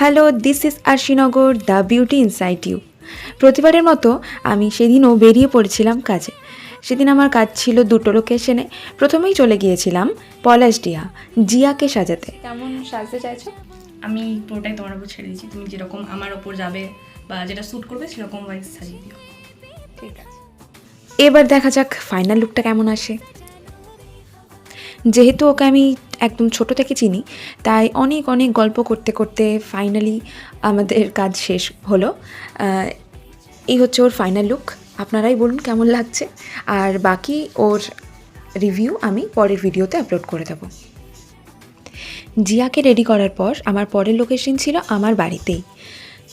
Hello, this is Arshinagar the beauty inside you. প্রতিবারের মতো আমি সেদিনও বেরিয়ে পড়েছিলাম কাজে। সেদিন আমার কাজ ছিল দুটো লোকেশনে। প্রথমেই চলে গিয়েছিলাম পলাশডিহা জিয়াকে সাজাতে। কেমন সাজতে চাইছো? আমি পুরোটাই তোমার উপর ছেড়ে দিয়েছি, তুমি যেরকম আমার ওপর যাবে বা যেটা স্যুট করবে সেরকম ওয়াইজ সাজিয়ে দিও। ঠিক আছে, এবার দেখা যাক ফাইনাল লুকটা কেমন আসে। যেহেতু ওকে আমি একদম ছোট থেকে চিনি, তাই অনেক অনেক গল্প করতে করতে ফাইনালি আমাদের কাজ শেষ হলো। এই হচ্ছে ওর ফাইনাল লুক। আপনারাই বলুন কেমন লাগছে, আর বাকি ওর রিভিউ আমি পরের ভিডিওতে আপলোড করে দেবো। জিয়াকে রেডি করার পর আমার পরের লোকেশন ছিল আমার বাড়িতেই।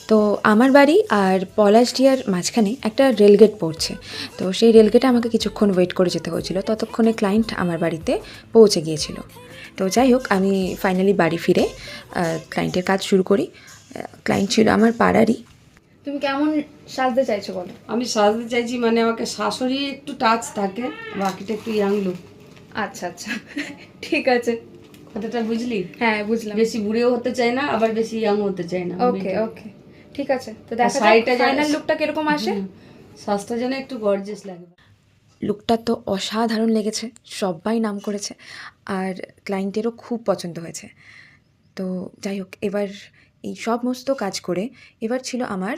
তো আমার বাড়ি আর পলাশডিহার মাঝখানে একটা রেলগেট পড়ছে। তো সেই রেলগেটে আমাকে কিছুক্ষণ ওয়েট করে যেতে হয়েছিল, ততক্ষণে ক্লায়েন্ট আমার বাড়িতে পৌঁছে গিয়েছিল। তো যাই হোক, আমি ফাইনালি বাড়ি ফিরে ক্লায়েন্টের কাজ শুরু করি। ক্লায়েন্ট ছিল আমার পাড়ারই। তুমি কেমন সাজতে চাইছো বলো? আমি সাজতে চাইছি মানে আমাকে শাশুড়ি একটু টাচ থাকে, বাকিটা একটু ইয়াং লুক। আচ্ছা আচ্ছা, ঠিক আছে, কথাটা বুঝলি? হ্যাঁ বুঝলাম। বেশি বুড়িও হতে চাই না, আবার বেশি ইয়াং হতে চাই না। ওকে ওকে, ঠিক আছে। তো দেখা শাড়িটা যাক ফাইনাল লুকটা কিরকম আসে। সাজটা যেন একটু গর্জিয়াস লাগে। লুকটা তো অসাধারণ লেগেছে, সবাই নাম করেছে, আর ক্লায়েন্টেরও খুব পছন্দ হয়েছে। তো যাই হোক, এবার এই সমস্ত কাজ করে এবার ছিল আমার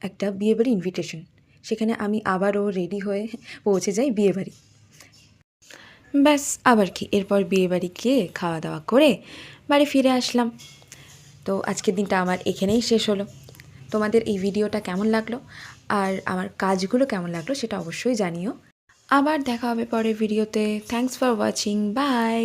একটা বিয়েবাড়ি ইনভিটেশন। সেখানে আমি আবারও রেডি হয়ে পৌঁছে যাই বিয়েবাড়ি। ব্যাস, আবার কি, এরপর বিয়েবাড়ি গিয়ে খাওয়া দাওয়া করে বাড়ি ফিরে আসলাম। তো আজকের দিনটা আমার এখানেই শেষ হলো। তোমাদের এই ভিডিওটা কেমন লাগলো আর আমার কাজগুলো কেমন লাগলো সেটা অবশ্যই জানিও। আবার দেখা হবে পরের ভিডিওতে। Thanks for watching, by.